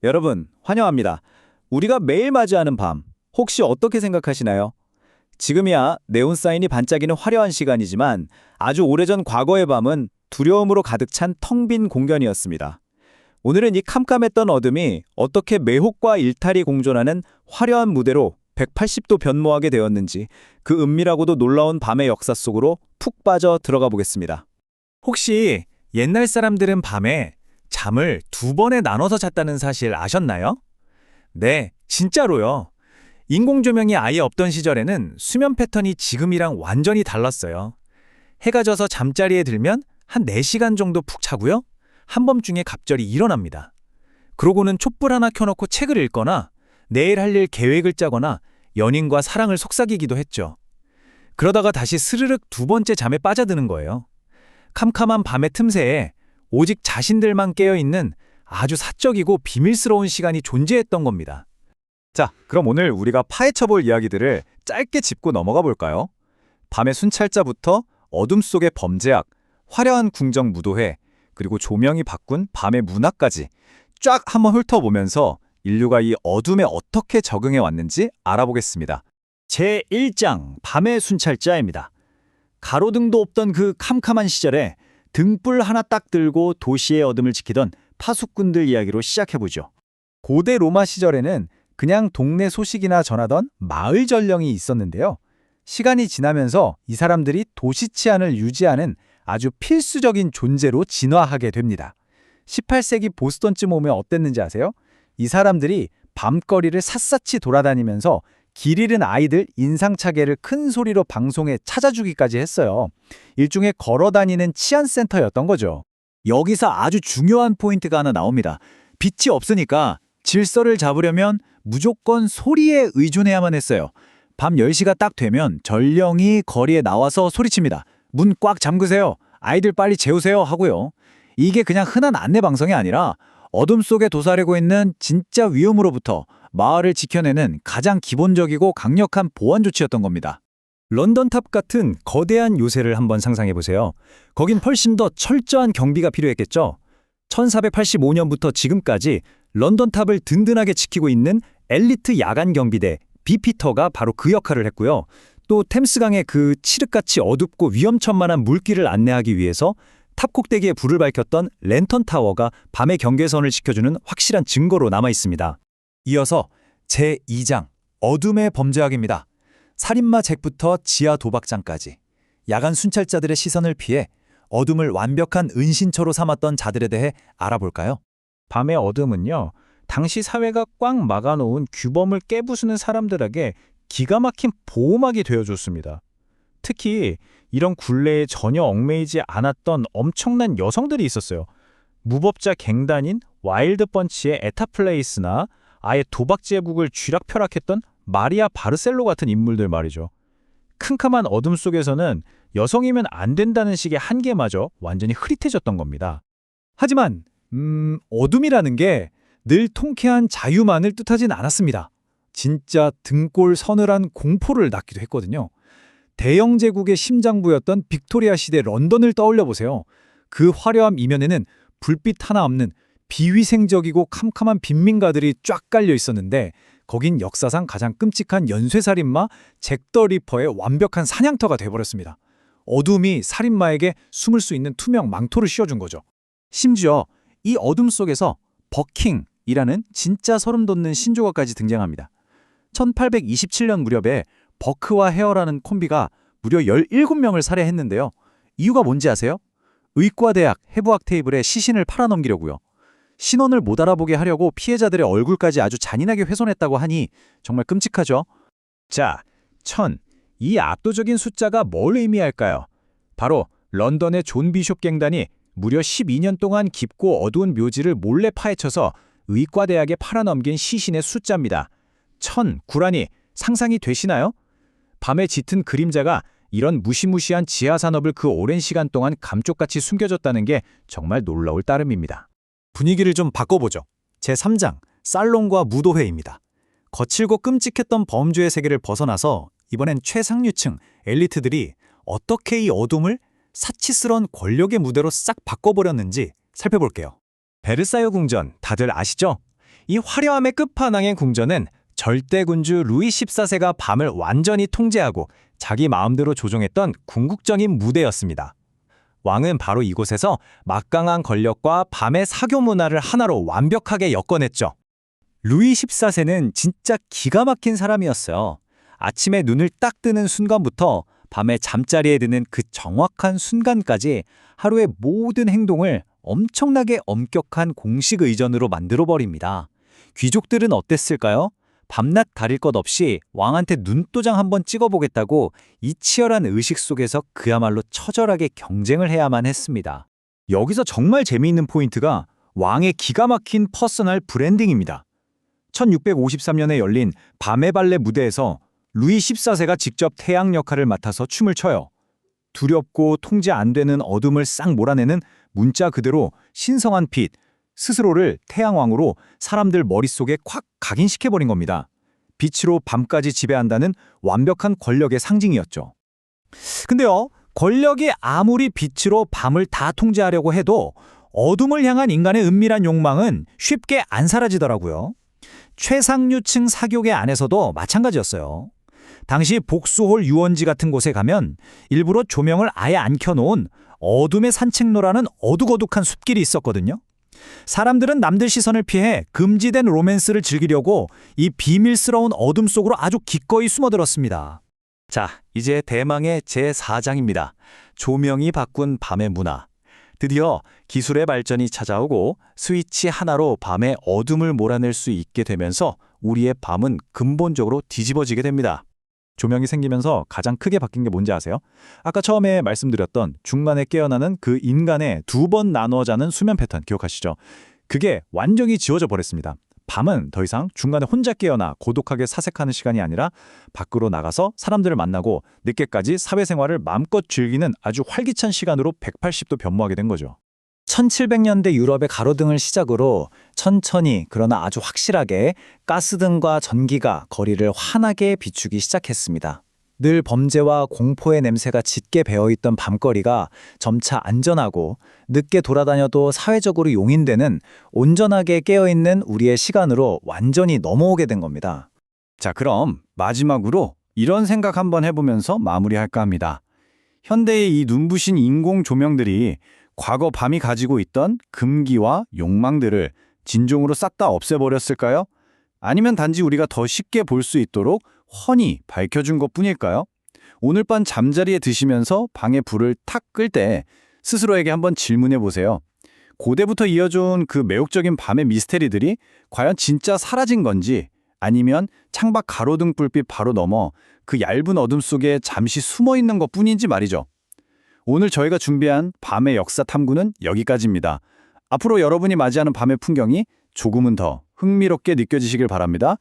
여러분, 환영합니다. 우리가 매일 맞이하는 밤, 혹시 어떻게 생각하시나요? 지금이야 네온사인이 반짝이는 화려한 시간이지만 아주 오래전 과거의 밤은 두려움으로 가득 찬 텅 빈 공간이었습니다. 오늘은 이 캄캄했던 어둠이 어떻게 매혹과 일탈이 공존하는 화려한 무대로 180도 변모하게 되었는지 그 은밀하고도 놀라운 밤의 역사 속으로 푹 빠져 들어가 보겠습니다. 혹시 옛날 사람들은 밤에 잠을 두 번에 나눠서 잤다는 사실 아셨나요? 네, 진짜로요. 인공조명이 아예 없던 시절에는 수면 패턴이 지금이랑 완전히 달랐어요. 해가 져서 잠자리에 들면 한 4시간 정도 푹 자고요. 한밤중에 갑자기 일어납니다. 그러고는 촛불 하나 켜놓고 책을 읽거나 내일 할 일 계획을 짜거나 연인과 사랑을 속삭이기도 했죠. 그러다가 다시 스르륵 두 번째 잠에 빠져드는 거예요. 캄캄한 밤의 틈새에 오직 자신들만 깨어있는 아주 사적이고 비밀스러운 시간이 존재했던 겁니다. 자, 그럼 오늘 우리가 파헤쳐볼 이야기들을 짧게 짚고 넘어가 볼까요? 밤의 순찰자부터 어둠 속의 범죄악, 화려한 궁정 무도회, 그리고 조명이 바꾼 밤의 문화까지 쫙 한번 훑어보면서 인류가 이 어둠에 어떻게 적응해 왔는지 알아보겠습니다. 제1장 밤의 순찰자입니다. 가로등도 없던 그 캄캄한 시절에 등불 하나 딱 들고 도시의 어둠을 지키던 파수꾼들 이야기로 시작해보죠. 고대 로마 시절에는 그냥 동네 소식이나 전하던 마을 전령이 있었는데요. 시간이 지나면서 이 사람들이 도시 치안을 유지하는 아주 필수적인 존재로 진화하게 됩니다. 18세기 보스턴쯤 오면 어땠는지 아세요? 이 사람들이 밤거리를 샅샅이 돌아다니면서 길 잃은 아이들 인상착의를 큰 소리로 방송에 찾아주기까지 했어요. 일종의 걸어다니는 치안센터였던 거죠. 여기서 아주 중요한 포인트가 하나 나옵니다. 빛이 없으니까 질서를 잡으려면 무조건 소리에 의존해야만 했어요. 밤 10시가 딱 되면 전령이 거리에 나와서 소리칩니다. 문 꽉 잠그세요. 아이들 빨리 재우세요 하고요. 이게 그냥 흔한 안내 방송이 아니라 어둠 속에 도사리고 있는 진짜 위험으로부터 마을을 지켜내는 가장 기본적이고 강력한 보안 조치였던 겁니다. 런던탑 같은 거대한 요새를 한번 상상해보세요. 거긴 훨씬 더 철저한 경비가 필요했겠죠. 1485년부터 지금까지 런던탑을 든든하게 지키고 있는 엘리트 야간 경비대 비피터가 바로 그 역할을 했고요. 또 템스강의 그 칠흑같이 어둡고 위험천만한 물길을 안내하기 위해서 탑 꼭대기에 불을 밝혔던 랜턴 타워가 밤의 경계선을 지켜주는 확실한 증거로 남아 있습니다. 이어서 제2장 어둠의 범죄학입니다. 살인마 잭부터 지하 도박장까지 야간 순찰자들의 시선을 피해 어둠을 완벽한 은신처로 삼았던 자들에 대해 알아볼까요? 밤의 어둠은요, 당시 사회가 꽉 막아놓은 규범을 깨부수는 사람들에게 기가 막힌 보호막이 되어줬습니다. 특히 이런 굴레에 전혀 얽매이지 않았던 엄청난 여성들이 있었어요. 무법자 갱단인 와일드 펀치의 에타플레이스나 아예 도박 제국을 쥐락펴락했던 마리아 바르셀로 같은 인물들 말이죠. 캄캄한 어둠 속에서는 여성이면 안 된다는 식의 한계마저 완전히 흐릿해졌던 겁니다. 하지만 어둠이라는 게 늘 통쾌한 자유만을 뜻하진 않았습니다. 진짜 등골 서늘한 공포를 낳기도 했거든요. 대영 제국의 심장부였던 빅토리아 시대 런던을 떠올려 보세요. 그 화려함 이면에는 불빛 하나 없는 비위생적이고 캄캄한 빈민가들이 쫙 깔려 있었는데 거긴 역사상 가장 끔찍한 연쇄살인마 잭 더 리퍼의 완벽한 사냥터가 돼버렸습니다. 어둠이 살인마에게 숨을 수 있는 투명 망토를 씌워준 거죠. 심지어 이 어둠 속에서 버킹이라는 진짜 소름 돋는 신조어까지 등장합니다. 1827년 무렵에 버크와 헤어라는 콤비가 무려 17명을 살해했는데요. 이유가 뭔지 아세요? 의과대학 해부학 테이블에 시신을 팔아넘기려고요. 신원을 못 알아보게 하려고 피해자들의 얼굴까지 아주 잔인하게 훼손했다고 하니 정말 끔찍하죠. 자, 1000. 이 압도적인 숫자가 뭘 의미할까요? 바로 런던의 존 비숍 갱단이 무려 12년 동안 깊고 어두운 묘지를 몰래 파헤쳐서 의과대학에 팔아넘긴 시신의 숫자입니다. 1000, 구라니 상상이 되시나요? 밤에 짙은 그림자가 이런 무시무시한 지하산업을 그 오랜 시간 동안 감쪽같이 숨겨졌다는 게 정말 놀라울 따름입니다. 분위기를 좀 바꿔보죠. 제3장 살롱과 무도회입니다. 거칠고 끔찍했던 범죄의 세계를 벗어나서 이번엔 최상류층 엘리트들이 어떻게 이 어둠을 사치스러운 권력의 무대로 싹 바꿔버렸는지 살펴볼게요. 베르사유 궁전 다들 아시죠? 이 화려함의 끝판왕의 궁전은 절대군주 루이 14세가 밤을 완전히 통제하고 자기 마음대로 조종했던 궁극적인 무대였습니다. 왕은 바로 이곳에서 막강한 권력과 밤의 사교 문화를 하나로 완벽하게 엮어냈죠. 루이 14세는 진짜 기가 막힌 사람이었어요. 아침에 눈을 딱 뜨는 순간부터 밤에 잠자리에 드는 그 정확한 순간까지 하루의 모든 행동을 엄청나게 엄격한 공식 의전으로 만들어버립니다. 귀족들은 어땠을까요? 밤낮 가릴 것 없이 왕한테 눈도장 한번 찍어보겠다고 이 치열한 의식 속에서 그야말로 처절하게 경쟁을 해야만 했습니다. 여기서 정말 재미있는 포인트가 왕의 기가 막힌 퍼스널 브랜딩입니다. 1653년에 열린 밤의 발레 무대에서 루이 14세가 직접 태양 역할을 맡아서 춤을 춰요. 두렵고 통제 안 되는 어둠을 싹 몰아내는 문자 그대로 신성한 빛, 스스로를 태양왕으로 사람들 머릿속에 콱 각인시켜버린 겁니다. 빛으로 밤까지 지배한다는 완벽한 권력의 상징이었죠. 근데요, 권력이 아무리 빛으로 밤을 다 통제하려고 해도 어둠을 향한 인간의 은밀한 욕망은 쉽게 안 사라지더라고요. 최상류층 사교계 안에서도 마찬가지였어요. 당시 복수홀 유원지 같은 곳에 가면 일부러 조명을 아예 안 켜놓은 어둠의 산책로라는 어둑어둑한 숲길이 있었거든요. 사람들은 남들 시선을 피해 금지된 로맨스를 즐기려고 이 비밀스러운 어둠 속으로 아주 기꺼이 숨어들었습니다. 자, 이제 대망의 제4장입니다. 조명이 바꾼 밤의 문화. 드디어 기술의 발전이 찾아오고 스위치 하나로 밤의 어둠을 몰아낼 수 있게 되면서 우리의 밤은 근본적으로 뒤집어지게 됩니다. 조명이 생기면서 가장 크게 바뀐 게 뭔지 아세요? 아까 처음에 말씀드렸던 중간에 깨어나는 그 인간의 두 번 나누어 자는 수면 패턴 기억하시죠? 그게 완전히 지워져 버렸습니다. 밤은 더 이상 중간에 혼자 깨어나 고독하게 사색하는 시간이 아니라 밖으로 나가서 사람들을 만나고 늦게까지 사회생활을 마음껏 즐기는 아주 활기찬 시간으로 180도 변모하게 된 거죠. 1700년대 유럽의 가로등을 시작으로 천천히 그러나 아주 확실하게 가스등과 전기가 거리를 환하게 비추기 시작했습니다. 늘 범죄와 공포의 냄새가 짙게 배어있던 밤거리가 점차 안전하고 늦게 돌아다녀도 사회적으로 용인되는 온전하게 깨어있는 우리의 시간으로 완전히 넘어오게 된 겁니다. 자, 그럼 마지막으로 이런 생각 한번 해보면서 마무리할까 합니다. 현대의 이 눈부신 인공 조명들이 과거 밤이 가지고 있던 금기와 욕망들을 진종으로 싹 다 없애버렸을까요? 아니면 단지 우리가 더 쉽게 볼 수 있도록 훤히 밝혀준 것뿐일까요? 오늘 밤 잠자리에 드시면서 방에 불을 탁 끌 때 스스로에게 한번 질문해 보세요. 고대부터 이어져온 그 매혹적인 밤의 미스테리들이 과연 진짜 사라진 건지, 아니면 창밖 가로등 불빛 바로 넘어 그 얇은 어둠 속에 잠시 숨어 있는 것뿐인지 말이죠. 오늘 저희가 준비한 밤의 역사 탐구는 여기까지입니다. 앞으로 여러분이 맞이하는 밤의 풍경이 조금은 더 흥미롭게 느껴지시길 바랍니다.